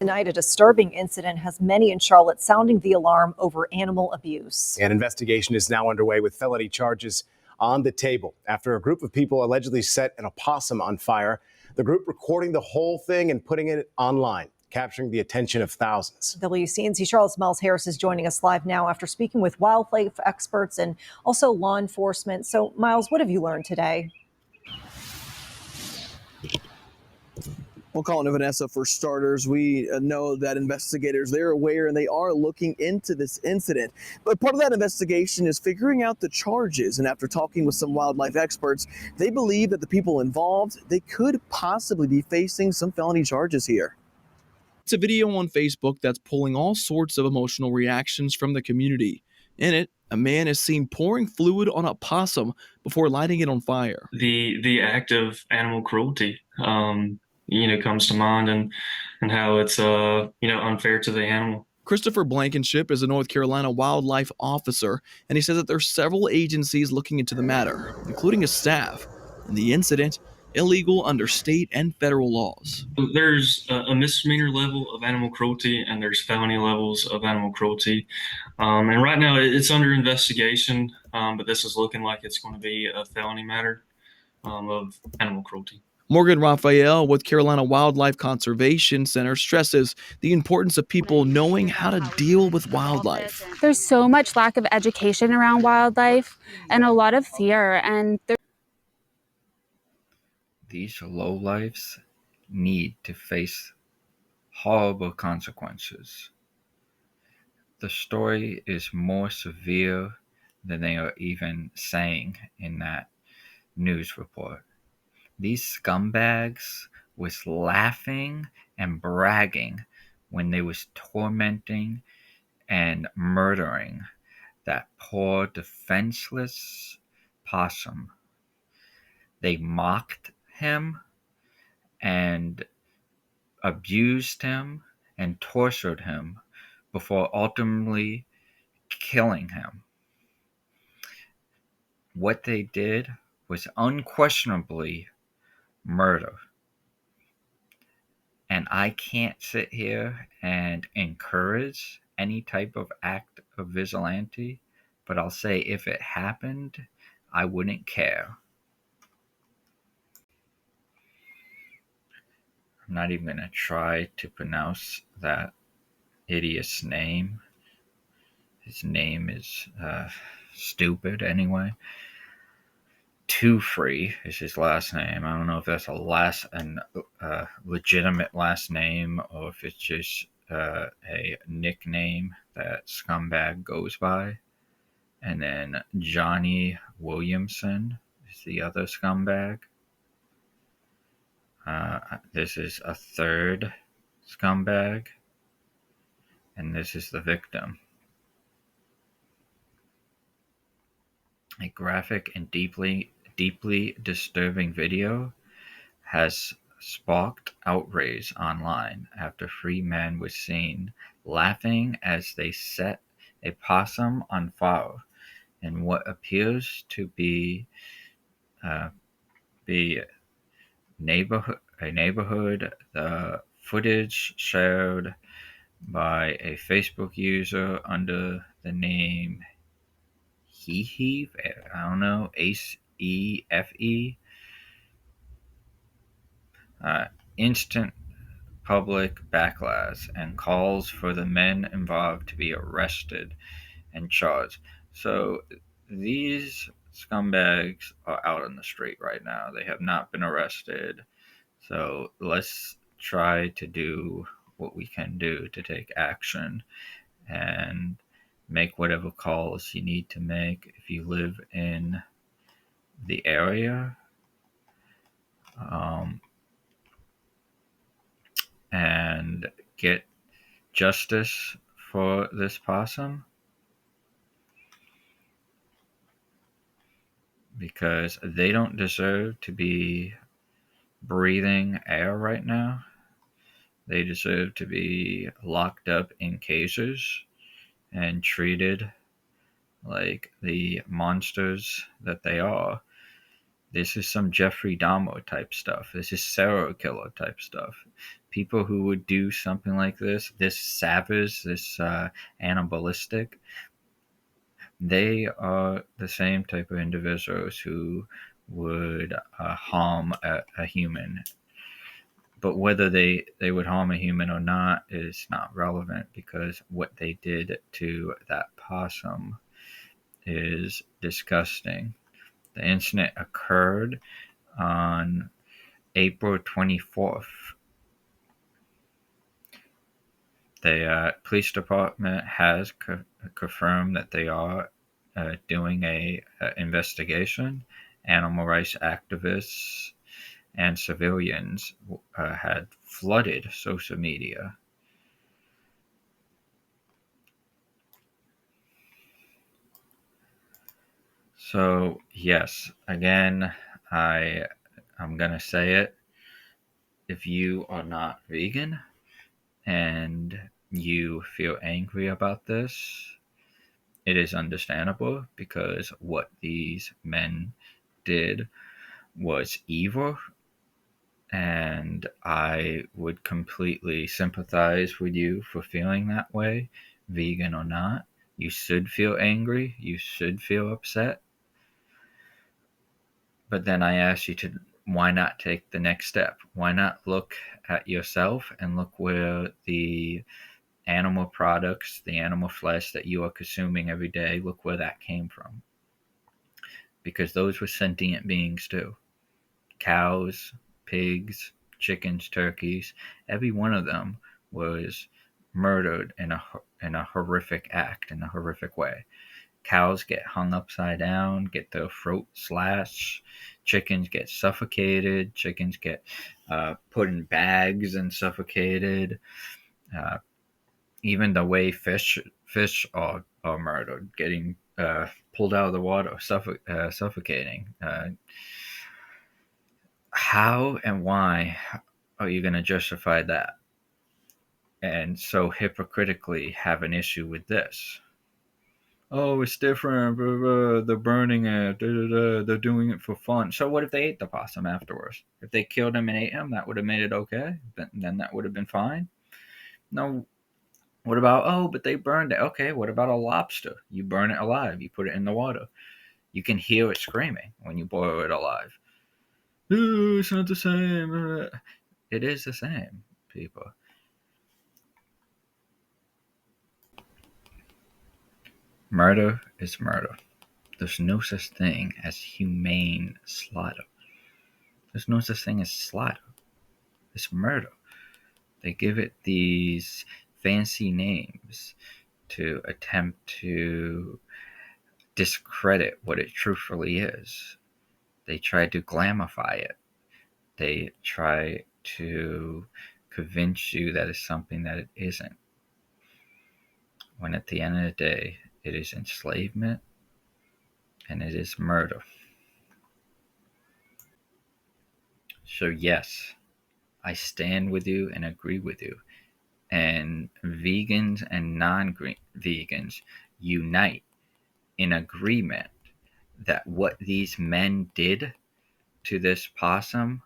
Tonight, a disturbing incident has many in Charlotte sounding the alarm over animal abuse. An investigation is now underway with felony charges on the table after a group of people allegedly set an opossum on fire. The group recording the whole thing and putting it online, capturing the attention of thousands. WCNC Charlotte's Miles Harris is joining us live now after speaking with wildlife experts and also law enforcement. So, Miles, what have you learned today? Well, Colin and Vanessa, for starters, we know that investigators, they're aware and they are looking into this incident. But part of that investigation is figuring out the charges. And after talking with some wildlife experts, they believe that the people involved, they could possibly be facing some felony charges here. It's a video on Facebook that's pulling all sorts of emotional reactions from the community. In it, a man is seen pouring fluid on a possum before lighting it on fire. The act of animal cruelty, comes to mind, and how it's unfair to the animal. Christopher Blankenship is a North Carolina wildlife officer, and he says that there are several agencies looking into the matter, including his staff, and the incident illegal under state and federal laws. There's a misdemeanor level of animal cruelty, and there's felony levels of animal cruelty. And right now it's under investigation, but this is looking like it's going to be a felony matter of animal cruelty. Morgan Raphael with Carolina Wildlife Conservation Center stresses the importance of people knowing how to deal with wildlife. There's so much lack of education around wildlife and a lot of fear, and these lowlifes need to face horrible consequences. The story is more severe than they are even saying in that news report. These scumbags was laughing and bragging when they was tormenting and murdering that poor defenseless possum. They mocked him and abused him and tortured him before ultimately killing him. What they did was unquestionably murder. And I can't sit here and encourage any type of act of vigilante, but I'll say if it happened, I wouldn't care. I'm not even going to try to pronounce that idiot's name. His name is stupid anyway. Too Free is his last name. I don't know if that's a legitimate last name or if it's just a nickname that scumbag goes by. And then Johnny Williamson is the other scumbag. This is a third scumbag. And this is the victim. A graphic and deeply disturbing video has sparked outrage online after three men were seen laughing as they set a possum on fire in what appears to be a neighborhood. The footage shared by a Facebook user under the name Heave, I don't know, ACEFE. Instant public backlash and calls for the men involved to be arrested and charged. So these scumbags are out on the street right now. They have not been arrested. So let's try to do what we can do to take action and make whatever calls you need to make if you live in the area. And get justice for this possum, because they don't deserve to be breathing air right now. They deserve to be locked up in cages and treated like the monsters that they are. This is some Jeffrey Dahmer type stuff. This is serial killer type stuff. people who would do something like this savage, this animalistic, they are the same type of individuals who would harm a human. But whether they would harm a human or not is not relevant, because what they did to that possum is disgusting. The incident occurred on April 24th. The police department has confirmed that they are doing a investigation. Animal rights activists and civilians had flooded social media. So yes, again, I'm gonna say it. If you are not vegan and you feel angry about this, it is understandable, because what these men did was evil, and I would completely sympathize with you for feeling that way, vegan or not. You should feel angry, you should feel upset. But then I ask you to, why not take the next step? Why not look at yourself and look where the animal products, the animal flesh that you are consuming every day, look where that came from. Because those were sentient beings too. Cows, pigs, chickens, turkeys, every one of them was murdered in a horrific act, in a horrific way. Cows get hung upside down, get their throat slashed. Chickens get suffocated. Chickens get put in bags and suffocated. Uh, Even the way fish are murdered, getting pulled out of the water, suffocating. How and why are you going to justify that, and so hypocritically have an issue with this? Oh, it's different. Blah, blah, they're burning it. Da, da, da, they're doing it for fun. So what if they ate the possum afterwards? If they killed him and ate him, that would have made it okay. Then that would have been fine. No. What about, oh, but they burned it? Okay. What about a lobster? You burn it alive. You put it in the water. You can hear it screaming when you boil it alive. Oh, it's not the same. It is the same, people. Murder is murder. There's no such thing as humane slaughter. There's no such thing as slaughter. It's murder. They give it these fancy names to attempt to discredit what it truthfully is. They try to glamify it. They try to convince you that it's something that it isn't. When at the end of the day, it is enslavement and it is murder. So yes, I stand with you and agree with you. And vegans and non-vegans unite in agreement that what these men did to this possum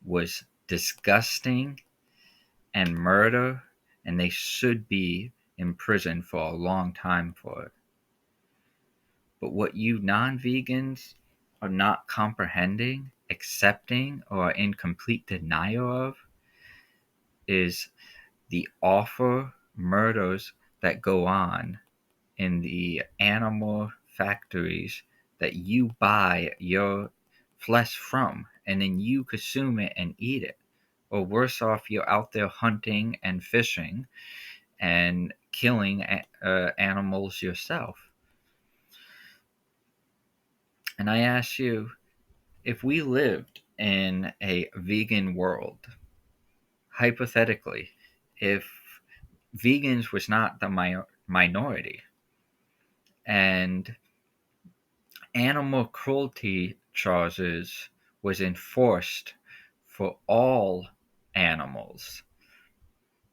was disgusting and murder, and they should be in prison for a long time for it. But what you non-vegans are not comprehending, accepting, or are in complete denial of is the awful murders that go on in the animal factories that you buy your flesh from, and then you consume it and eat it. Or worse off, you're out there hunting and fishing and killing animals yourself. And I ask you, if we lived in a vegan world, hypothetically, if vegans was not the minority, and animal cruelty charges was enforced for all animals,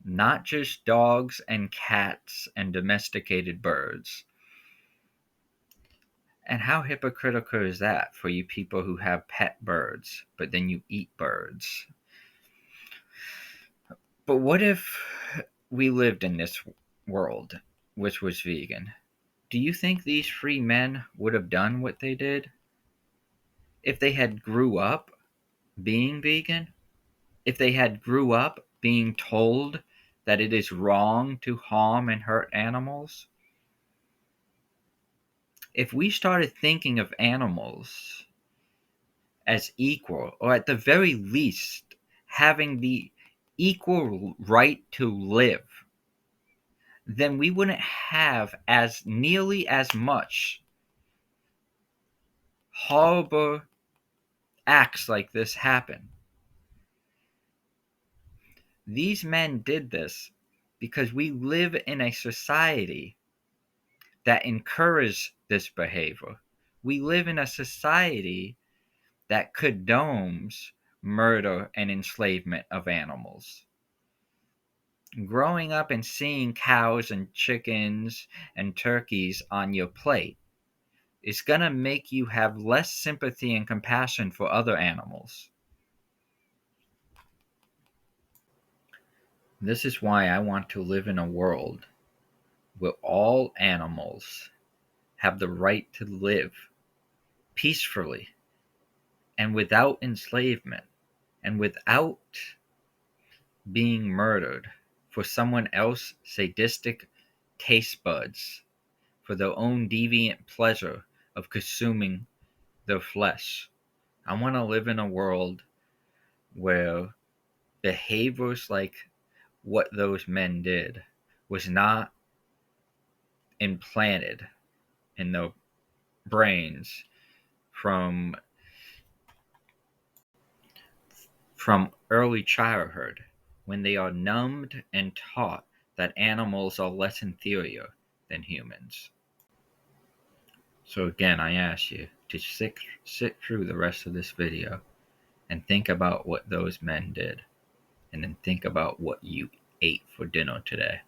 not just dogs and cats and domesticated birds. And how hypocritical is that for you people who have pet birds, but then you eat birds? But what if we lived in this world which was vegan? Do you think these free men would have done what they did if they had grew up being vegan? If they had grew up being told that it is wrong to harm and hurt animals? If we started thinking of animals as equal, or at the very least having the equal right to live, then we wouldn't have as nearly as much horrible acts like this happen. These men did this because we live in a society that encourages this behavior. We live in a society that condones murder and enslavement of animals. Growing up and seeing cows and chickens and turkeys on your plate is going to make you have less sympathy and compassion for other animals. This is why I want to live in a world where all animals have the right to live peacefully and without enslavement and without being murdered for someone else's sadistic taste buds, for their own deviant pleasure of consuming their flesh. I want to live in a world where behaviors like what those men did was not implanted in their brains from early childhood, when they are numbed and taught that animals are less inferior than humans. So again, I ask you to sit through the rest of this video and think about what those men did, and then think about what you ate for dinner today.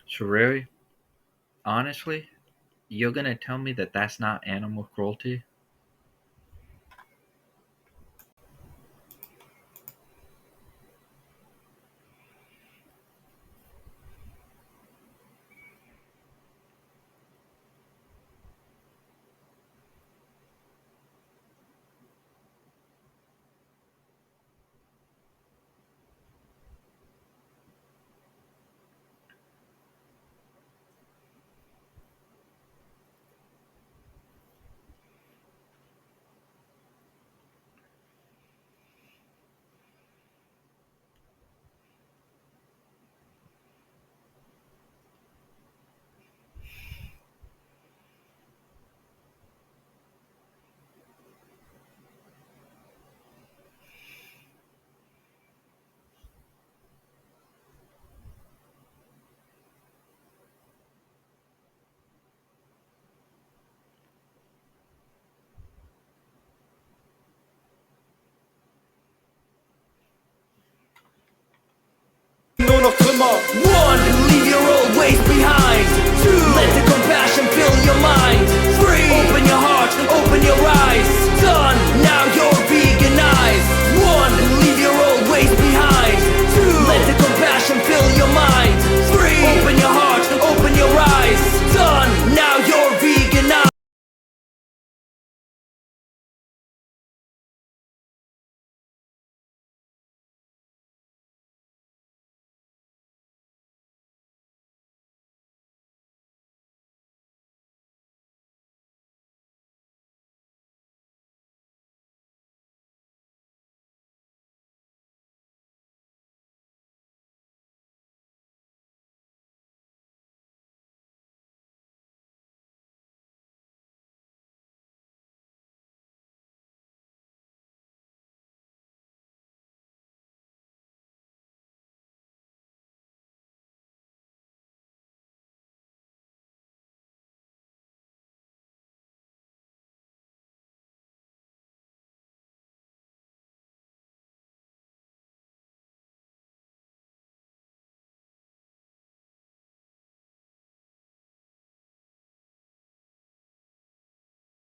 So really, honestly, you're gonna tell me that that's not animal cruelty? them up.